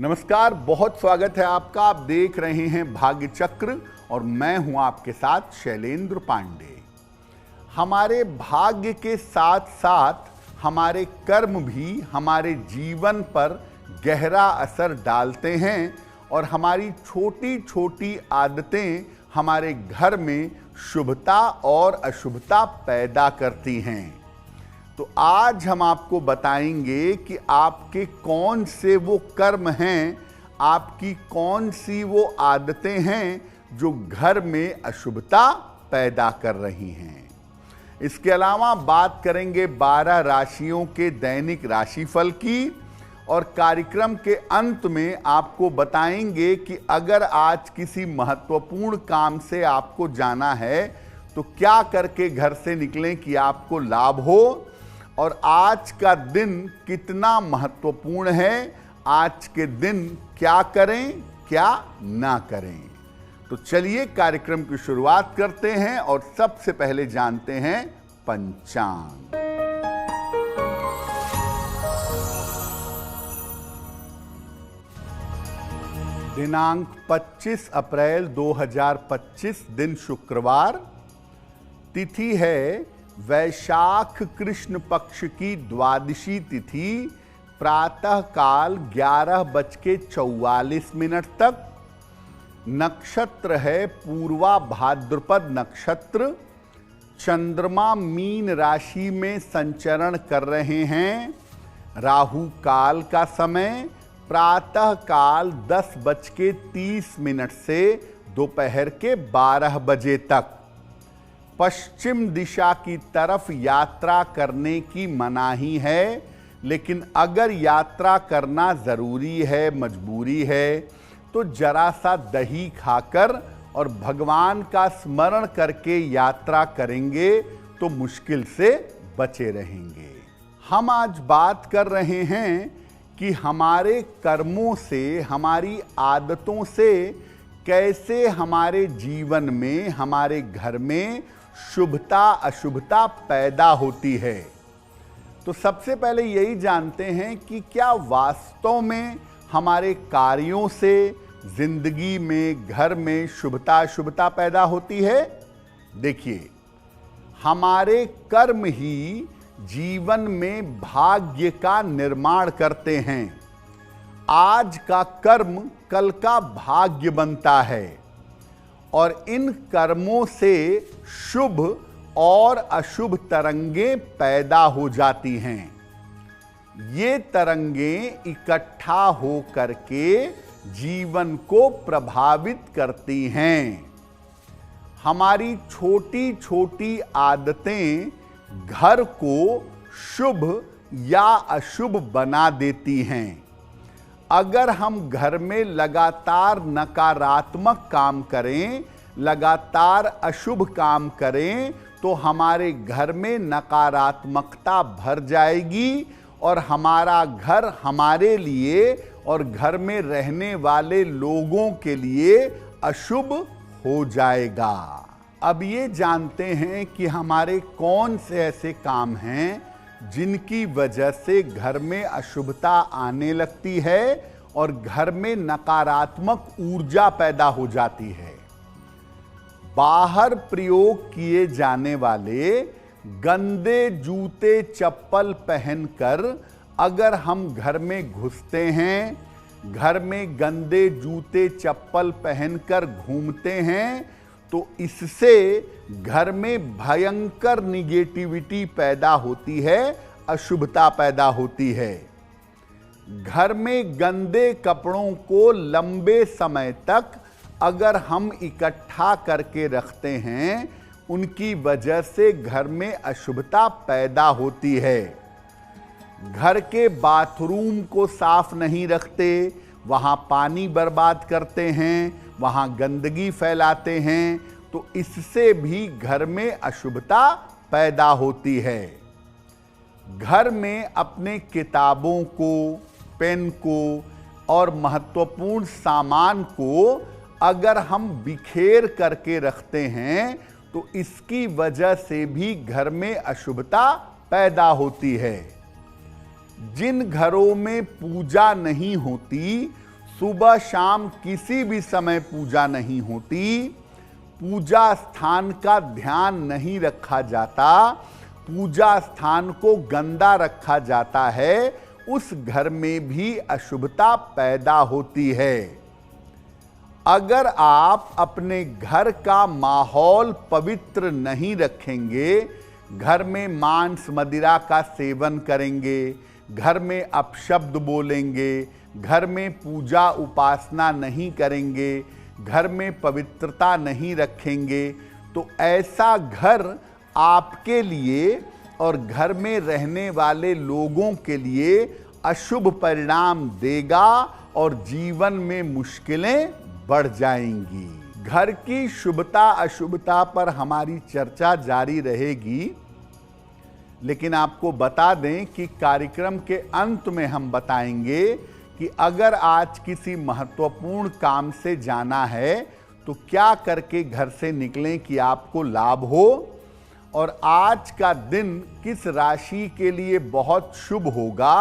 नमस्कार, बहुत स्वागत है आपका। आप देख रहे हैं भाग्य चक्र और मैं हूं आपके साथ शैलेंद्र पांडे। हमारे भाग्य के साथ साथ हमारे कर्म भी हमारे जीवन पर गहरा असर डालते हैं और हमारी छोटी छोटी आदतें हमारे घर में शुभता और अशुभता पैदा करती हैं। तो आज हम आपको बताएंगे कि आपके कौन से वो कर्म हैं, आपकी कौन सी वो आदतें हैं जो घर में अशुभता पैदा कर रही हैं। इसके अलावा बात करेंगे 12 राशियों के दैनिक राशिफल की और कार्यक्रम के अंत में आपको बताएंगे कि अगर आज किसी महत्वपूर्ण काम से आपको जाना है तो क्या करके घर से निकलें कि आपको लाभ हो और आज का दिन कितना महत्वपूर्ण है, आज के दिन क्या करें क्या ना करें। तो चलिए कार्यक्रम की शुरुआत करते हैं और सबसे पहले जानते हैं पंचांग। दिनांक 25 अप्रैल 2025, दिन शुक्रवार, तिथि है वैशाख कृष्ण पक्ष की द्वादशी तिथि, प्रातः काल 11:44 तक। नक्षत्र है पूर्वा भाद्रपद नक्षत्र। चंद्रमा मीन राशि में संचरण कर रहे हैं। राहु काल का समय प्रातः काल 10:30 से दोपहर के 12 बजे तक। पश्चिम दिशा की तरफ यात्रा करने की मनाही है, लेकिन अगर यात्रा करना ज़रूरी है, मजबूरी है, तो जरा सा दही खाकर और भगवान का स्मरण करके यात्रा करेंगे तो मुश्किल से बचे रहेंगे। हम आज बात कर रहे हैं कि हमारे कर्मों से, हमारी आदतों से कैसे हमारे जीवन में, हमारे घर में शुभता अशुभता पैदा होती है। तो सबसे पहले यही जानते हैं कि क्या वास्तव में हमारे कार्यों से जिंदगी में, घर में शुभता अशुभता पैदा होती है। देखिए, हमारे कर्म ही जीवन में भाग्य का निर्माण करते हैं। आज का कर्म कल का भाग्य बनता है और इन कर्मों से शुभ और अशुभ तरंगें पैदा हो जाती हैं। ये तरंगें इकट्ठा हो करके जीवन को प्रभावित करती हैं। हमारी छोटी छोटी आदतें घर को शुभ या अशुभ बना देती हैं। अगर हम घर में लगातार नकारात्मक काम करें, लगातार अशुभ काम करें, तो हमारे घर में नकारात्मकता भर जाएगी और हमारा घर हमारे लिए और घर में रहने वाले लोगों के लिए अशुभ हो जाएगा। अब ये जानते हैं कि हमारे कौन से ऐसे काम हैं जिनकी वजह से घर में अशुभता आने लगती है और घर में नकारात्मक ऊर्जा पैदा हो जाती है। बाहर प्रयोग किए जाने वाले गंदे जूते चप्पल पहनकर अगर हम घर में घुसते हैं, घर में गंदे जूते चप्पल पहनकर घूमते हैं, तो इससे घर में भयंकर निगेटिविटी पैदा होती है, अशुभता पैदा होती है। घर में गंदे कपड़ों को लंबे समय तक अगर हम इकट्ठा करके रखते हैं, उनकी वजह से घर में अशुभता पैदा होती है। घर के बाथरूम को साफ नहीं रखते, वहाँ पानी बर्बाद करते हैं, वहाँ गंदगी फैलाते हैं, तो इससे भी घर में अशुभता पैदा होती है। घर में अपने किताबों को, पेन को और महत्वपूर्ण सामान को अगर हम बिखेर करके रखते हैं, तो इसकी वजह से भी घर में अशुभता पैदा होती है। जिन घरों में पूजा नहीं होती सुबह शाम किसी भी समय पूजा नहीं होती, पूजा स्थान का ध्यान नहीं रखा जाता, पूजा स्थान को गंदा रखा जाता है, उस घर में भी अशुभता पैदा होती है। अगर आप अपने घर का माहौल पवित्र नहीं रखेंगे, घर में मांस मदिरा का सेवन करेंगे, घर में अपशब्द बोलेंगे, घर में पूजा उपासना नहीं करेंगे, घर में पवित्रता नहीं रखेंगे, तो ऐसा घर आपके लिए और घर में रहने वाले लोगों के लिए अशुभ परिणाम देगा और जीवन में मुश्किलें बढ़ जाएंगी। घर की शुभता अशुभता पर हमारी चर्चा जारी रहेगी, लेकिन आपको बता दें कि कार्यक्रम के अंत में हम बताएंगे कि अगर आज किसी महत्वपूर्ण काम से जाना है तो क्या करके घर से निकलें कि आपको लाभ हो, और आज का दिन किस राशि के लिए बहुत शुभ होगा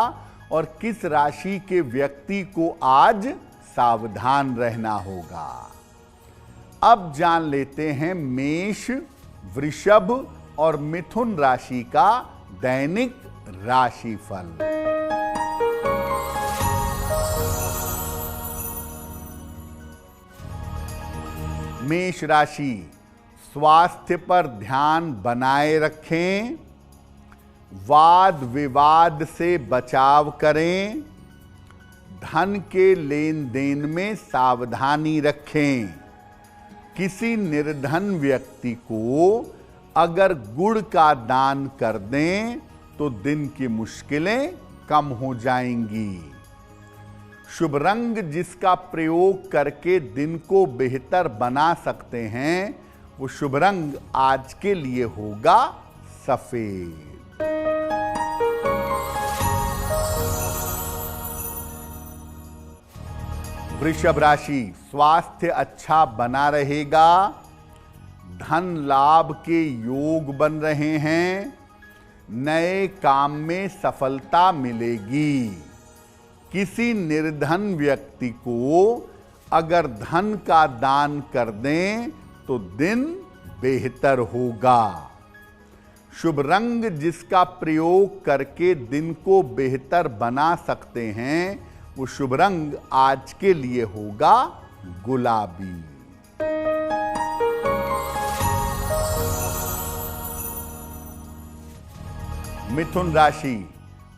और किस राशि के व्यक्ति को आज सावधान रहना होगा। अब जान लेते हैं मेष, वृषभ और मिथुन राशि का दैनिक राशिफल। मेष राशि, स्वास्थ्य पर ध्यान बनाए रखें, वाद विवाद से बचाव करें, धन के लेन देन में सावधानी रखें। किसी निर्धन व्यक्ति को अगर गुड़ का दान कर दें तो दिन की मुश्किलें कम हो जाएंगी। शुभ रंग जिसका प्रयोग करके दिन को बेहतर बना सकते हैं, वो शुभ रंग आज के लिए होगा सफेद। वृषभ राशि, स्वास्थ्य अच्छा बना रहेगा, धन लाभ के योग बन रहे हैं, नए काम में सफलता मिलेगी। किसी निर्धन व्यक्ति को अगर धन का दान कर दें तो दिन बेहतर होगा। शुभ रंग जिसका प्रयोग करके दिन को बेहतर बना सकते हैं, वो शुभ रंग आज के लिए होगा गुलाबी। मिथुन राशि,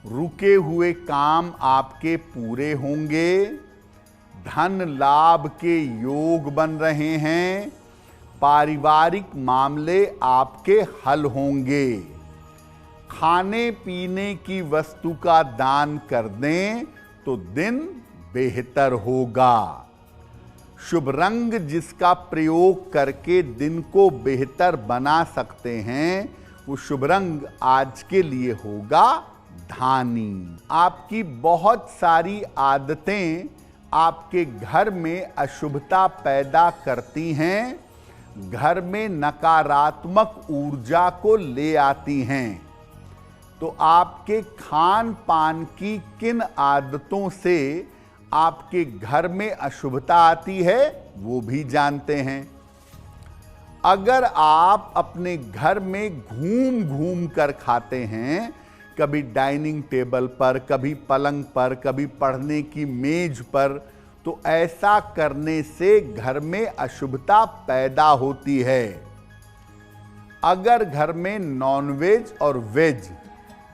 रुके हुए काम आपके पूरे होंगे, धन लाभ के योग बन रहे हैं, पारिवारिक मामले आपके हल होंगे। खाने पीने की वस्तु का दान कर दें तो दिन बेहतर होगा। शुभ रंग जिसका प्रयोग करके दिन को बेहतर बना सकते हैं, वो शुभ रंग आज के लिए होगा धानी। आपकी बहुत सारी आदतें आपके घर में अशुभता पैदा करती हैं, घर में नकारात्मक ऊर्जा को ले आती हैं। तो आपके खान पान की किन आदतों से आपके घर में अशुभता आती है, वो भी जानते हैं। अगर आप अपने घर में घूम घूम कर खाते हैं, कभी डाइनिंग टेबल पर, कभी पलंग पर, कभी पढ़ने की मेज पर, तो ऐसा करने से घर में अशुभता पैदा होती है। अगर घर में नॉनवेज और वेज,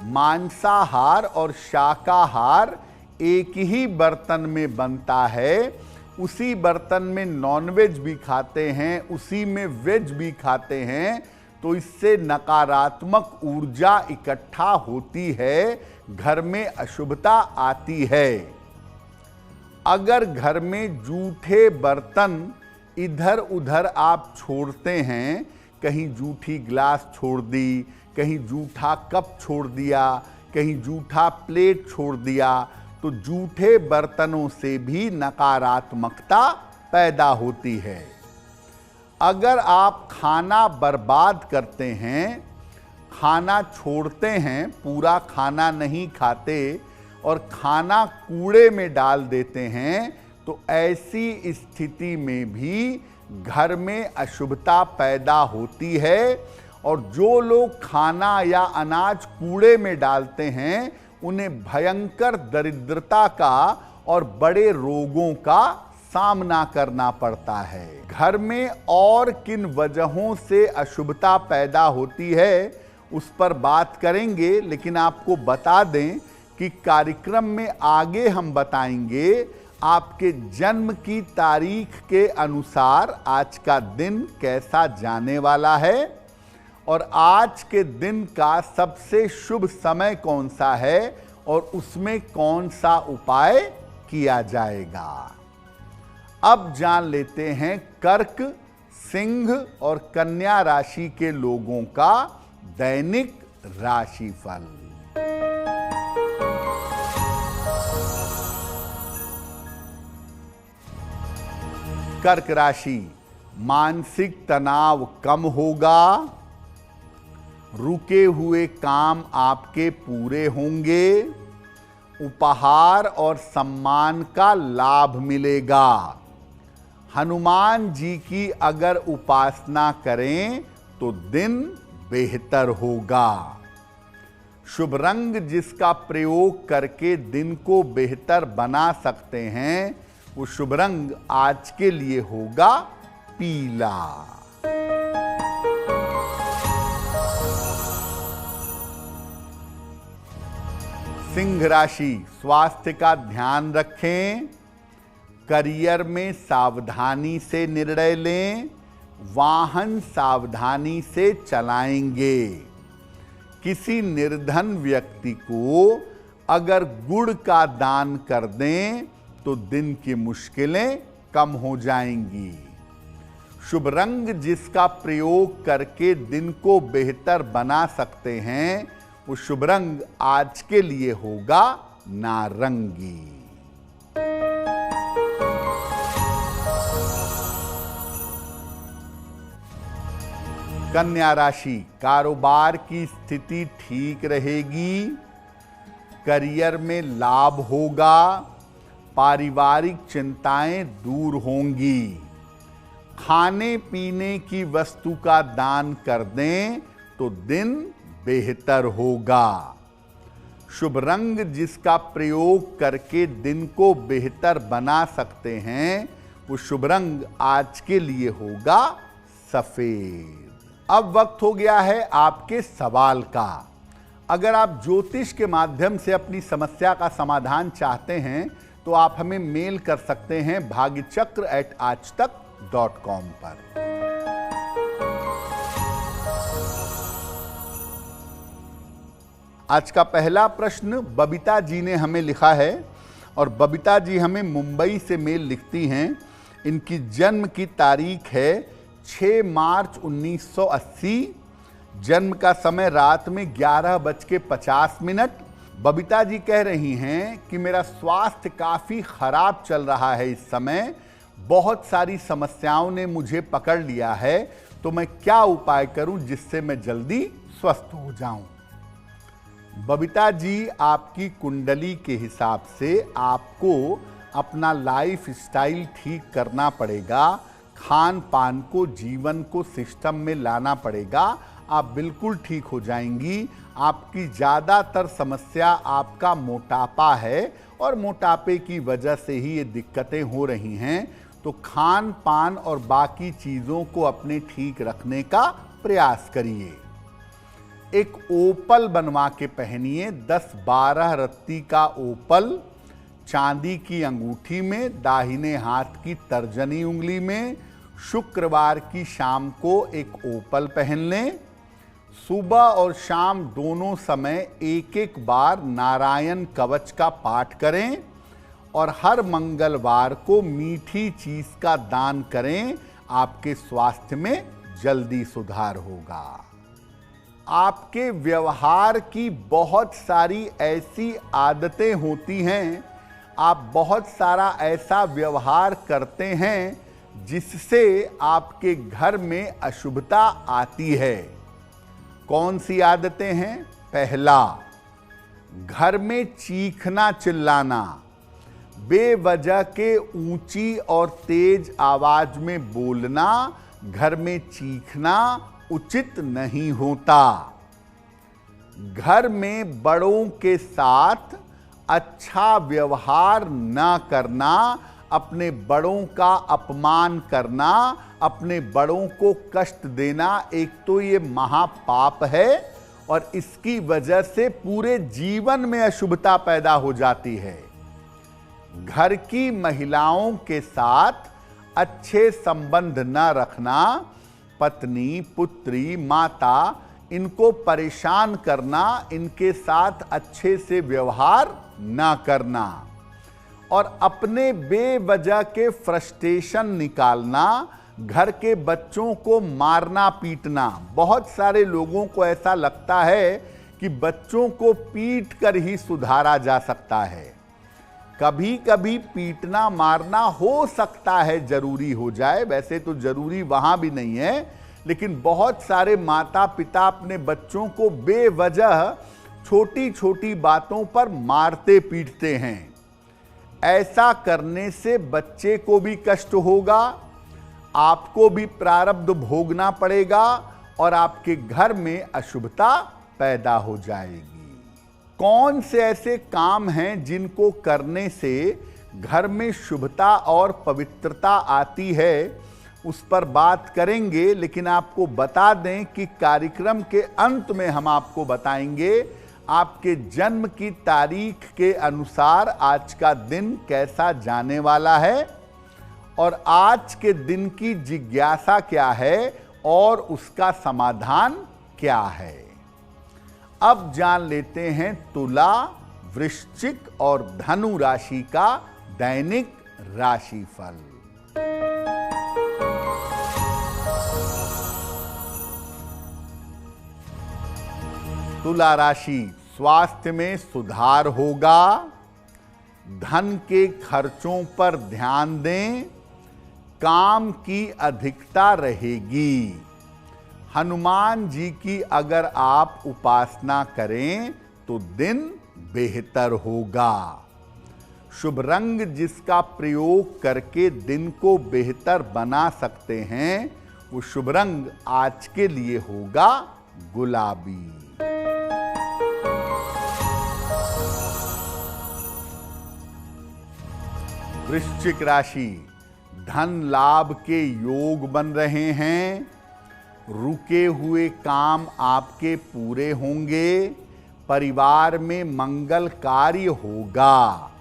मांसाहार और शाकाहार एक ही बर्तन में बनता है, उसी बर्तन में नॉनवेज भी खाते हैं, उसी में वेज भी खाते हैं, तो इससे नकारात्मक ऊर्जा इकट्ठा होती है, घर में अशुभता आती है। अगर घर में जूठे बर्तन इधर उधर आप छोड़ते हैं, कहीं जूठी गिलास छोड़ दी, कहीं जूठा कप छोड़ दिया, कहीं जूठा प्लेट छोड़ दिया, तो जूठे बर्तनों से भी नकारात्मकता पैदा होती है। अगर आप खाना बर्बाद करते हैं, खाना छोड़ते हैं, पूरा खाना नहीं खाते और खाना कूड़े में डाल देते हैं, तो तो ऐसी स्थिति में भी घर में अशुभता पैदा होती है और जो लोग खाना या अनाज कूड़े में डालते हैं उन्हें भयंकर दरिद्रता का और बड़े रोगों का सामना करना पड़ता है। घर में और किन वजहों से अशुभता पैदा होती है उस पर बात करेंगे, लेकिन आपको बता दें कि कार्यक्रम में आगे हम बताएंगे आपके जन्म की तारीख के अनुसार आज का दिन कैसा जाने वाला है और आज के दिन का सबसे शुभ समय कौन सा है और उसमें कौन सा उपाय किया जाएगा। अब जान लेते हैं कर्क, सिंह और कन्या राशि के लोगों का दैनिक राशिफल। कर्क राशि, मानसिक तनाव कम होगा, रुके हुए काम आपके पूरे होंगे, उपहार और सम्मान का लाभ मिलेगा। हनुमान जी की अगर उपासना करें तो दिन बेहतर होगा। शुभ रंग जिसका प्रयोग करके दिन को बेहतर बना सकते हैं वो शुभ रंग आज के लिए होगा पीला। सिंह राशि, स्वास्थ्य का ध्यान रखें, करियर में सावधानी से निर्णय लें, वाहन सावधानी से चलाएंगे। किसी निर्धन व्यक्ति को अगर गुड़ का दान कर दें तो दिन की मुश्किलें कम हो जाएंगी। शुभ रंग जिसका प्रयोग करके दिन को बेहतर बना सकते हैं वो शुभ रंग आज के लिए होगा नारंगी। कन्या राशि, कारोबार की स्थिति ठीक रहेगी, करियर में लाभ होगा, पारिवारिक चिंताएं दूर होंगी। खाने पीने की वस्तु का दान कर दें तो दिन बेहतर होगा। शुभ रंग जिसका प्रयोग करके दिन को बेहतर बना सकते हैं वो शुभ रंग आज के लिए होगा सफेद। अब वक्त हो गया है आपके सवाल का। अगर आप ज्योतिष के माध्यम से अपनी समस्या का समाधान चाहते हैं तो आप हमें मेल कर सकते हैं bhagyachakra@aajtak.com पर। आज का पहला प्रश्न बबीता जी ने हमें लिखा है और बबीता जी हमें मुंबई से मेल लिखती हैं। इनकी जन्म की तारीख है 6 मार्च 1980, जन्म का समय रात में 11:50। बबीता जी कह रही हैं कि मेरा स्वास्थ्य काफ़ी खराब चल रहा है इस समय, बहुत सारी समस्याओं ने मुझे पकड़ लिया है, तो मैं क्या उपाय करूं जिससे मैं जल्दी स्वस्थ हो जाऊं। बबीता जी, आपकी कुंडली के हिसाब से आपको अपना लाइफ स्टाइल ठीक करना पड़ेगा, खान पान को, जीवन को सिस्टम में लाना पड़ेगा, आप बिल्कुल ठीक हो जाएंगी। आपकी ज़्यादातर समस्या आपका मोटापा है और मोटापे की वजह से ही ये दिक्कतें हो रही हैं, तो खान पान और बाकी चीज़ों को अपने ठीक रखने का प्रयास करिए। एक ओपल बनवा के पहनिए, 10-12 रत्ती का ओपल, चांदी की अंगूठी में, दाहिने हाथ की तर्जनी उंगली में। शुक्रवार की शाम को एक ओपल पहन लें। सुबह और शाम दोनों समय एक बार नारायण कवच का पाठ करें और हर मंगलवार को मीठी चीज का दान करें। आपके स्वास्थ्य में जल्दी सुधार होगा। आपके व्यवहार की बहुत सारी ऐसी आदतें होती हैं, आप बहुत सारा ऐसा व्यवहार करते हैं जिससे आपके घर में अशुभता आती है। कौन सी आदतें हैं? पहला, घर में चीखना चिल्लाना, बेवजह के ऊंची और तेज आवाज में बोलना, घर में चीखना उचित नहीं होता। घर में बड़ों के साथ अच्छा व्यवहार न करना, अपने बड़ों का अपमान करना, अपने बड़ों को कष्ट देना, एक तो ये महापाप है और इसकी वजह से पूरे जीवन में अशुभता पैदा हो जाती है। घर की महिलाओं के साथ अच्छे संबंध न रखना, पत्नी, पुत्री, माता, इनको परेशान करना, इनके साथ अच्छे से व्यवहार न करना और अपने बेवजह के फ्रस्ट्रेशन निकालना, घर के बच्चों को मारना पीटना। बहुत सारे लोगों को ऐसा लगता है कि बच्चों को पीट कर ही सुधारा जा सकता है। कभी कभी पीटना मारना हो सकता है जरूरी हो जाए, वैसे तो जरूरी वहां भी नहीं है, लेकिन बहुत सारे माता पिता अपने बच्चों को बेवजह छोटी छोटी बातों पर मारते पीटते हैं। ऐसा करने से बच्चे को भी कष्ट होगा, आपको भी प्रारब्ध भोगना पड़ेगा और आपके घर में अशुभता पैदा हो जाएगी। कौन से ऐसे काम हैं जिनको करने से घर में शुभता और पवित्रता आती है, उस पर बात करेंगे। लेकिन आपको बता दें कि कार्यक्रम के अंत में हम आपको बताएंगे आपके जन्म की तारीख के अनुसार आज का दिन कैसा जाने वाला है और आज के दिन की जिज्ञासा क्या है और उसका समाधान क्या है। अब जान लेते हैं तुला, वृश्चिक और धनु राशि का दैनिक राशिफल। तुला राशि, स्वास्थ्य में सुधार होगा, धन के खर्चों पर ध्यान दें, काम की अधिकता रहेगी। हनुमान जी की अगर आप उपासना करें तो दिन बेहतर होगा। शुभ रंग जिसका प्रयोग करके दिन को बेहतर बना सकते हैं, वो शुभ रंग आज के लिए होगा गुलाबी। वृश्चिक राशि, धन लाभ के योग बन रहे हैं, रुके हुए काम आपके पूरे होंगे, परिवार में मंगल कार्य होगा।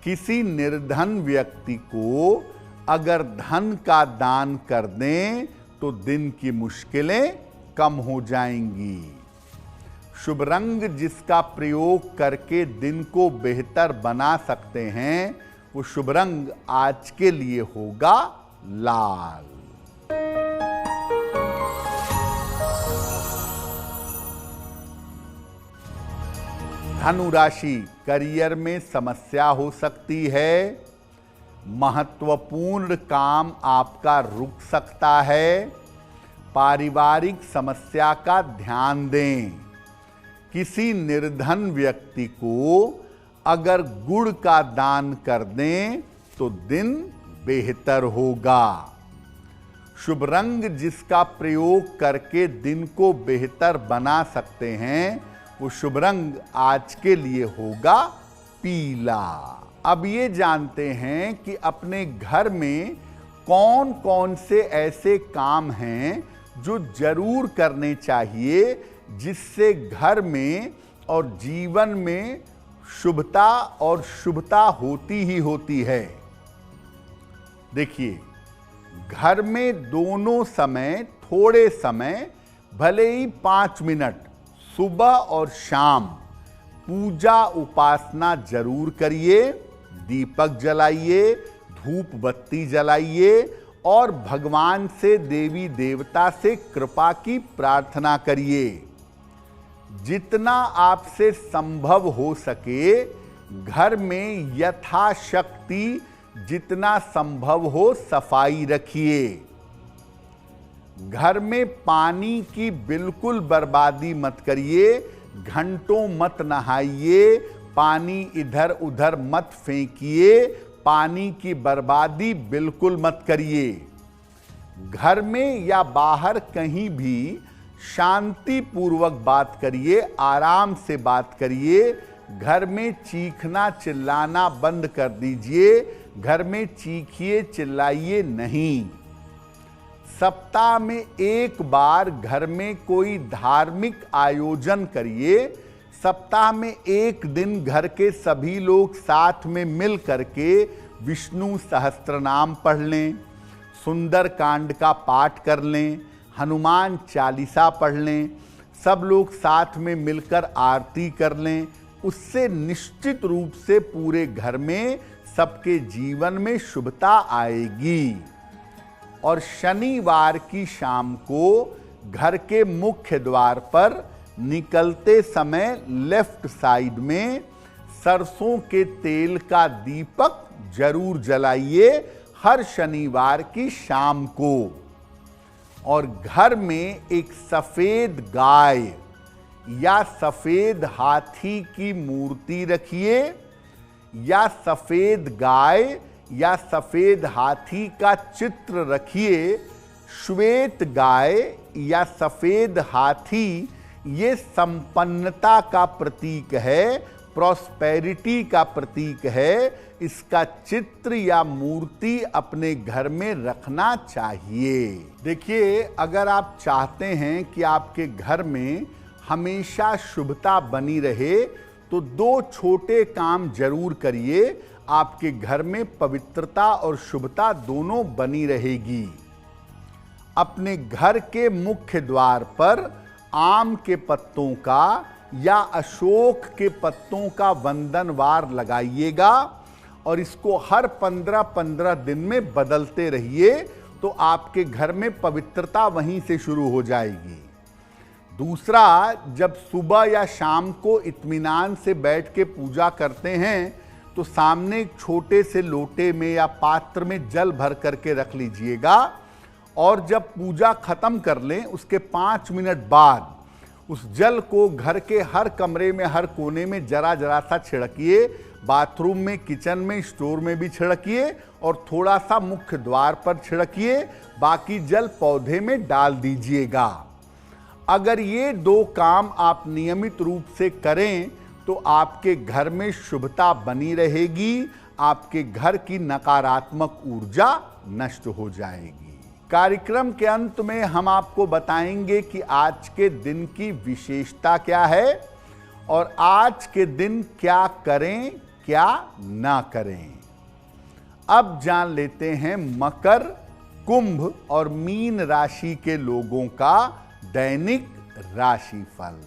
किसी निर्धन व्यक्ति को अगर धन का दान कर दें तो दिन की मुश्किलें कम हो जाएंगी। शुभ रंग जिसका प्रयोग करके दिन को बेहतर बना सकते हैं, वो शुभ रंग आज के लिए होगा लाल। धनु राशि, करियर में समस्या हो सकती है, महत्वपूर्ण काम आपका रुक सकता है, पारिवारिक समस्या का ध्यान दें। किसी निर्धन व्यक्ति को अगर गुड़ का दान कर दें तो दिन बेहतर होगा। शुभ रंग जिसका प्रयोग करके दिन को बेहतर बना सकते हैं, वो शुभ रंग आज के लिए होगा पीला। अब ये जानते हैं कि अपने घर में कौन कौन से ऐसे काम हैं जो जरूर करने चाहिए, जिससे घर में और जीवन में शुभता और शुभता होती ही होती है। देखिए, घर में दोनों समय थोड़े समय, भले ही 5 मिनट, सुबह और शाम पूजा उपासना जरूर करिए, दीपक जलाइए, धूप बत्ती जलाइए और भगवान से, देवी देवता से कृपा की प्रार्थना करिए। जितना आपसे संभव हो सके घर में यथाशक्ति जितना संभव हो सफाई रखिए। घर में पानी की बिल्कुल बर्बादी मत करिए, घंटों मत नहाइए, पानी इधर उधर मत फेंकिए, पानी की बर्बादी बिल्कुल मत करिए। घर में या बाहर कहीं भी शांति पूर्वक बात करिए, आराम से बात करिए। घर में चीखना चिल्लाना बंद कर दीजिए, घर में चीखिए चिल्लाइए नहीं। सप्ताह में एक बार घर में कोई धार्मिक आयोजन करिए। सप्ताह में एक दिन घर के सभी लोग साथ में मिल करके विष्णु सहस्त्रनाम पढ़ लें, सुंदर कांड का पाठ कर लें, हनुमान चालीसा पढ़ लें, सब लोग साथ में मिलकर आरती कर लें। उससे निश्चित रूप से पूरे घर में सबके जीवन में शुभता आएगी। और शनिवार की शाम को घर के मुख्य द्वार पर निकलते समय लेफ्ट साइड में सरसों के तेल का दीपक जरूर जलाइए हर शनिवार की शाम को। और घर में एक सफेद गाय या सफेद हाथी की मूर्ति रखिए, या सफेद गाय या सफेद हाथी का चित्र रखिए। श्वेत गाय या सफेद हाथी ये संपन्नता का प्रतीक है, प्रॉस्पेरिटी का प्रतीक है। इसका चित्र या मूर्ति अपने घर में रखना चाहिए। देखिए, अगर आप चाहते हैं कि आपके घर में हमेशा शुभता बनी रहे तो दो छोटे काम जरूर करिए, आपके घर में पवित्रता और शुभता दोनों बनी रहेगी। अपने घर के मुख्य द्वार पर आम के पत्तों का या अशोक के पत्तों का वंदनवार लगाइएगा और इसको हर 15-15 दिन में बदलते रहिए, तो आपके घर में पवित्रता वहीं से शुरू हो जाएगी। दूसरा, जब सुबह या शाम को इत्मीनान से बैठ के पूजा करते हैं तो सामने एक छोटे से लोटे में या पात्र में जल भर करके रख लीजिएगा। और जब पूजा खत्म कर लें उसके 5 मिनट बाद उस जल को घर के हर कमरे में, हर कोने में जरा जरा सा छिड़किए। बाथरूम में, किचन में, स्टोर में भी छिड़किए और थोड़ा सा मुख्य द्वार पर छिड़किए। बाकी जल पौधे में डाल दीजिएगा। अगर ये दो काम आप नियमित रूप से करें तो आपके घर में शुभता बनी रहेगी, आपके घर की नकारात्मक ऊर्जा नष्ट हो जाएगी। कार्यक्रम के अंत में हम आपको बताएंगे कि आज के दिन की विशेषता क्या है और आज के दिन क्या करें क्या ना करें। अब जान लेते हैं मकर, कुंभ और मीन राशि के लोगों का दैनिक राशिफल।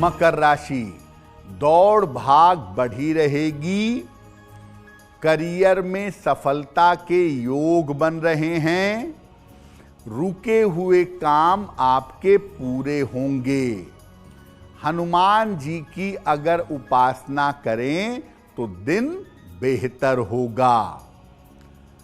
मकर राशि, दौड़ भाग बढ़ी रहेगी। करियर में सफलता के योग बन रहे हैं। रुके हुए काम आपके पूरे होंगे। हनुमान जी की अगर उपासना करें तो दिन बेहतर होगा।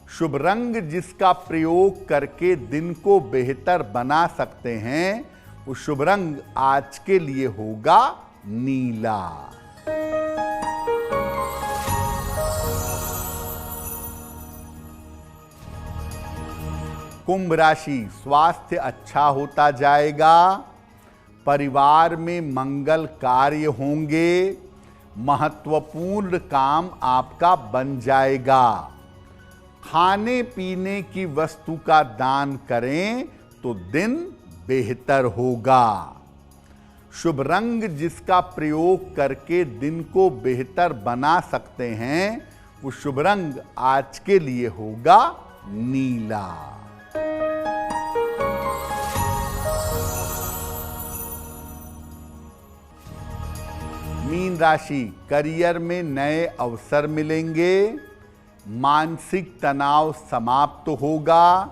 शुभ रंग जिसका प्रयोग करके दिन को बेहतर बना सकते हैं वो शुभ रंग आज के लिए होगा नीला। कुंभ राशि, स्वास्थ्य अच्छा होता जाएगा। परिवार में मंगल कार्य होंगे। महत्वपूर्ण काम आपका बन जाएगा। खाने पीने की वस्तु का दान करें तो दिन बेहतर होगा। शुभ रंग जिसका प्रयोग करके दिन को बेहतर बना सकते हैं वो शुभ रंग आज के लिए होगा नीला। मीन राशि, करियर में नए अवसर मिलेंगे। मानसिक तनाव समाप्त होगा।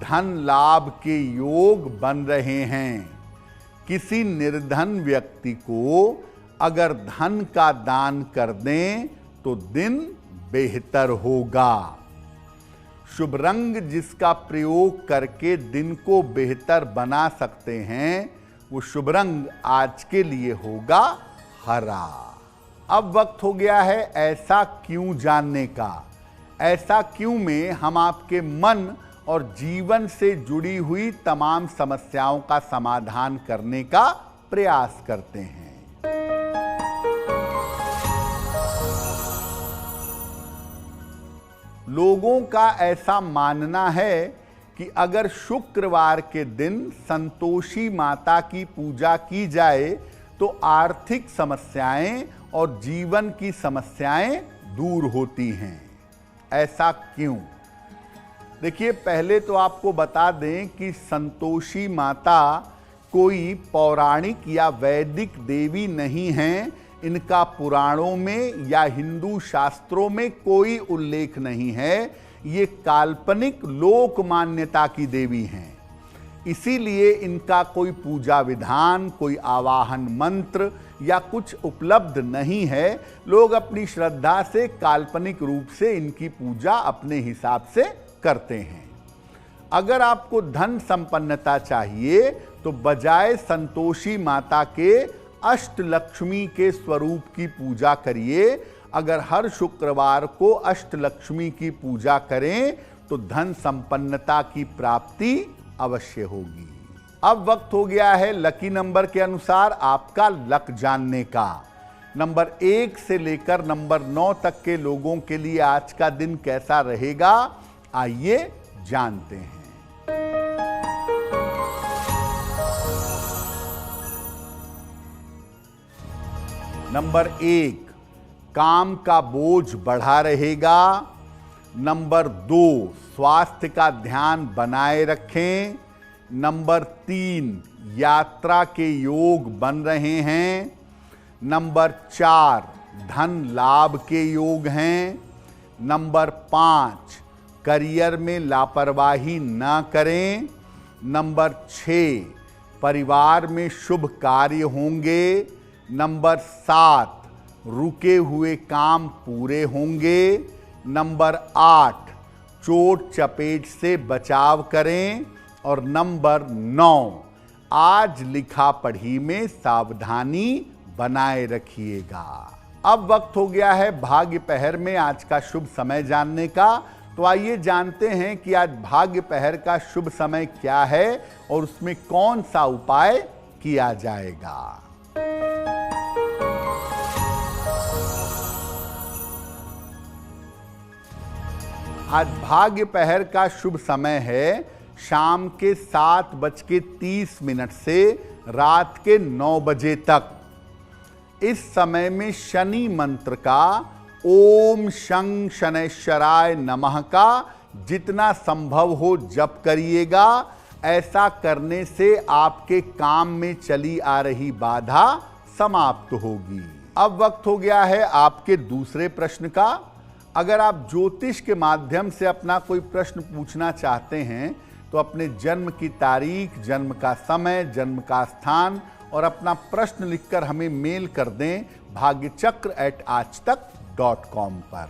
धन लाभ के योग बन रहे हैं। किसी निर्धन व्यक्ति को अगर धन का दान कर दें तो दिन बेहतर होगा। शुभ रंग जिसका प्रयोग करके दिन को बेहतर बना सकते हैं, वो शुभ रंग आज के लिए होगा हरा। अब वक्त हो गया है ऐसा क्यों जानने का। ऐसा क्यों में हम आपके मन और जीवन से जुड़ी हुई तमाम समस्याओं का समाधान करने का प्रयास करते हैं। लोगों का ऐसा मानना है कि अगर शुक्रवार के दिन संतोषी माता की पूजा की जाए तो आर्थिक समस्याएं और जीवन की समस्याएं दूर होती हैं। ऐसा क्यों? देखिए, पहले तो आपको बता दें कि संतोषी माता कोई पौराणिक या वैदिक देवी नहीं हैं। इनका पुराणों में या हिंदू शास्त्रों में कोई उल्लेख नहीं है। ये काल्पनिक लोक मान्यता की देवी हैं। इसीलिए इनका कोई पूजा विधान, कोई आवाहन मंत्र या कुछ उपलब्ध नहीं है। लोग अपनी श्रद्धा से काल्पनिक रूप से इनकी पूजा अपने हिसाब से करते हैं। अगर आपको धन संपन्नता चाहिए तो बजाय संतोषी माता के अष्टलक्ष्मी के स्वरूप की पूजा करिए। अगर हर शुक्रवार को अष्टलक्ष्मी की पूजा करें तो धन संपन्नता की प्राप्ति अवश्य होगी। अब वक्त हो गया है लकी नंबर के अनुसार आपका लक जानने का। नंबर 1 से लेकर नंबर 9 तक के लोगों के लिए आज का दिन कैसा रहेगा, आइए जानते हैं। नंबर 1, काम का बोझ बढ़ा रहेगा। नंबर 2, स्वास्थ्य का ध्यान बनाए रखें। नंबर 3, यात्रा के योग बन रहे हैं। नंबर 4, धन लाभ के योग हैं। नंबर 5, करियर में लापरवाही न करें। नंबर 6, परिवार में शुभ कार्य होंगे। नंबर 7, रुके हुए काम पूरे होंगे। नंबर 8, चोट चपेट से बचाव करें। और नंबर 9, आज लिखा पढ़ी में सावधानी बनाए रखिएगा। अब वक्त हो गया है भाग्य पहर में आज का शुभ समय जानने का। तो आइए जानते हैं कि आज भाग्य पहर का शुभ समय क्या है और उसमें कौन सा उपाय किया जाएगा। आज भाग्य पहर का शुभ समय है शाम के 7:30 से रात के 9 बजे तक। इस समय में शनि मंत्र का ओम शं शनैश्चराय नमः का जितना संभव हो जप करिएगा। ऐसा करने से आपके काम में चली आ रही बाधा समाप्त होगी। अब वक्त हो गया है आपके दूसरे प्रश्न का। अगर आप ज्योतिष के माध्यम से अपना कोई प्रश्न पूछना चाहते हैं तो अपने जन्म की तारीख, जन्म का समय, जन्म का स्थान और अपना प्रश्न लिखकर हमें मेल कर दें bhagyachakra@aajtak.com पर।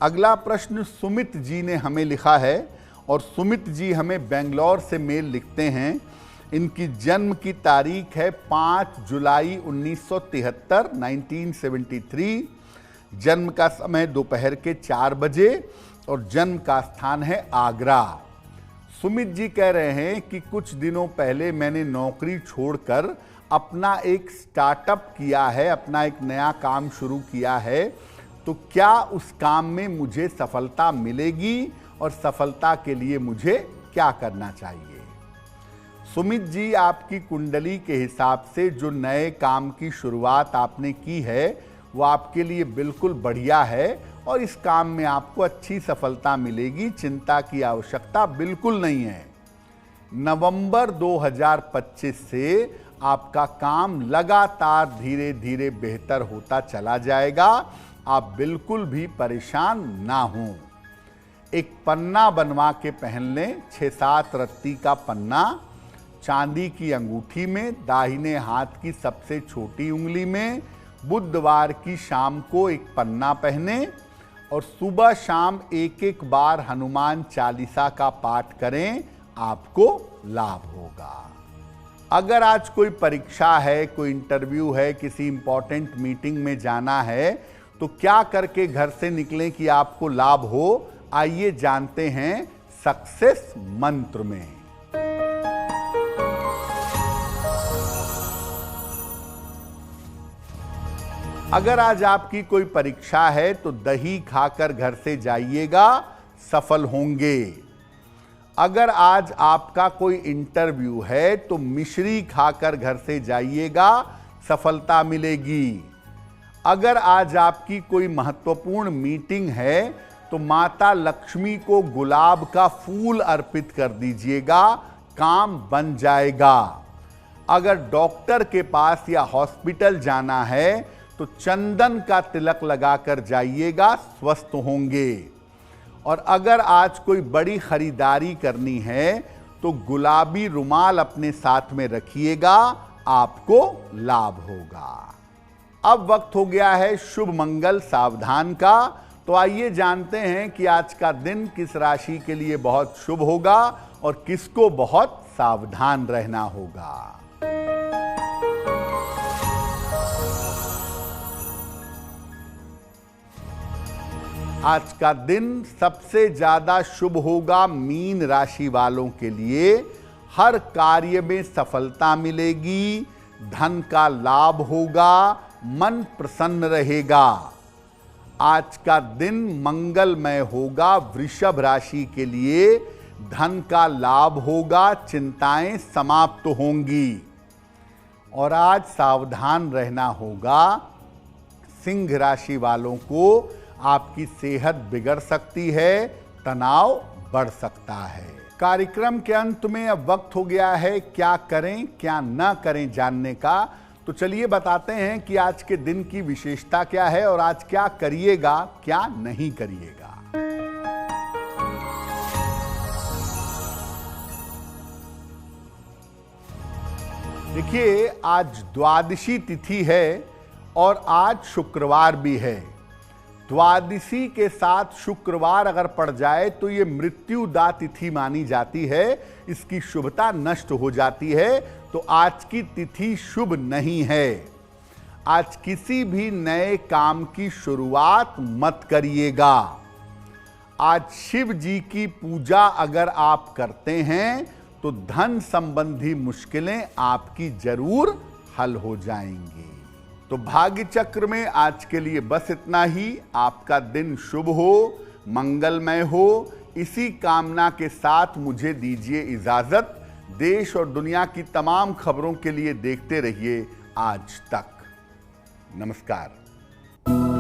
अगला प्रश्न सुमित जी ने हमें लिखा है और सुमित जी हमें बेंगलोर से मेल लिखते हैं। इनकी जन्म की तारीख है 5 जुलाई 1973, 1973। जन्म का समय दोपहर के 4 बजे और जन्म का स्थान है आगरा। सुमित जी कह रहे हैं कि कुछ दिनों पहले मैंने नौकरी छोड़कर अपना एक स्टार्टअप किया है, अपना एक नया काम शुरू किया है। तो क्या उस काम में मुझे सफलता मिलेगी और सफलता के लिए मुझे क्या करना चाहिए। सुमित जी, आपकी कुंडली के हिसाब से जो नए काम की शुरुआत आपने की है वो आपके लिए बिल्कुल बढ़िया है और इस काम में आपको अच्छी सफलता मिलेगी। चिंता की आवश्यकता बिल्कुल नहीं है। नवंबर 2025 से आपका काम लगातार धीरे धीरे बेहतर होता चला जाएगा। आप बिल्कुल भी परेशान ना हों। एक पन्ना बनवा के पहन लें, 6-7 रत्ती का पन्ना, चांदी की अंगूठी में, दाहिने हाथ की सबसे छोटी उंगली में, बुधवार की शाम को एक पन्ना पहने और सुबह शाम एक एक बार हनुमान चालीसा का पाठ करें, आपको लाभ होगा। अगर आज कोई परीक्षा है, कोई इंटरव्यू है, किसी इंपॉर्टेंट मीटिंग में जाना है, तो क्या करके घर से निकलें कि आपको लाभ हो, आइए जानते हैं सक्सेस मंत्र में। अगर आज आपकी कोई परीक्षा है तो दही खाकर घर से जाइएगा, सफल होंगे। अगर आज आपका कोई इंटरव्यू है तो मिश्री खाकर घर से जाइएगा, सफलता मिलेगी। अगर आज आपकी कोई महत्वपूर्ण मीटिंग है तो माता लक्ष्मी को गुलाब का फूल अर्पित कर दीजिएगा, काम बन जाएगा। अगर डॉक्टर के पास या हॉस्पिटल जाना है तो चंदन का तिलक लगाकर जाइएगा, स्वस्थ होंगे। और अगर आज कोई बड़ी खरीदारी करनी है तो गुलाबी रुमाल अपने साथ में रखिएगा, आपको लाभ होगा। अब वक्त हो गया है शुभ मंगल सावधान का, तो आइए जानते हैं कि आज का दिन किस राशि के लिए बहुत शुभ होगा और किसको बहुत सावधान रहना होगा। आज का दिन सबसे ज्यादा शुभ होगा मीन राशि वालों के लिए। हर कार्य में सफलता मिलेगी, धन का लाभ होगा, मन प्रसन्न रहेगा। आज का दिन मंगलमय होगा वृषभ राशि के लिए। धन का लाभ होगा, चिंताएं समाप्त होंगी। और आज सावधान रहना होगा सिंह राशि वालों को। आपकी सेहत बिगड़ सकती है, तनाव बढ़ सकता है। कार्यक्रम के अंत में अब वक्त हो गया है क्या करें क्या ना करें जानने का। तो चलिए बताते हैं कि आज के दिन की विशेषता क्या है और आज क्या करिएगा क्या नहीं करिएगा। देखिए, आज द्वादशी तिथि है और आज शुक्रवार भी है। द्वादशी के साथ शुक्रवार अगर पड़ जाए तो ये मृत्युदा तिथि मानी जाती है, इसकी शुभता नष्ट हो जाती है। तो आज की तिथि शुभ नहीं है। आज किसी भी नए काम की शुरुआत मत करिएगा। आज शिव जी की पूजा अगर आप करते हैं तो धन संबंधी मुश्किलें आपकी जरूर हल हो जाएंगी। तो भाग्य चक्र में आज के लिए बस इतना ही। आपका दिन शुभ हो, मंगलमय हो, इसी कामना के साथ मुझे दीजिए इजाजत। देश और दुनिया की तमाम खबरों के लिए देखते रहिए आज तक। नमस्कार।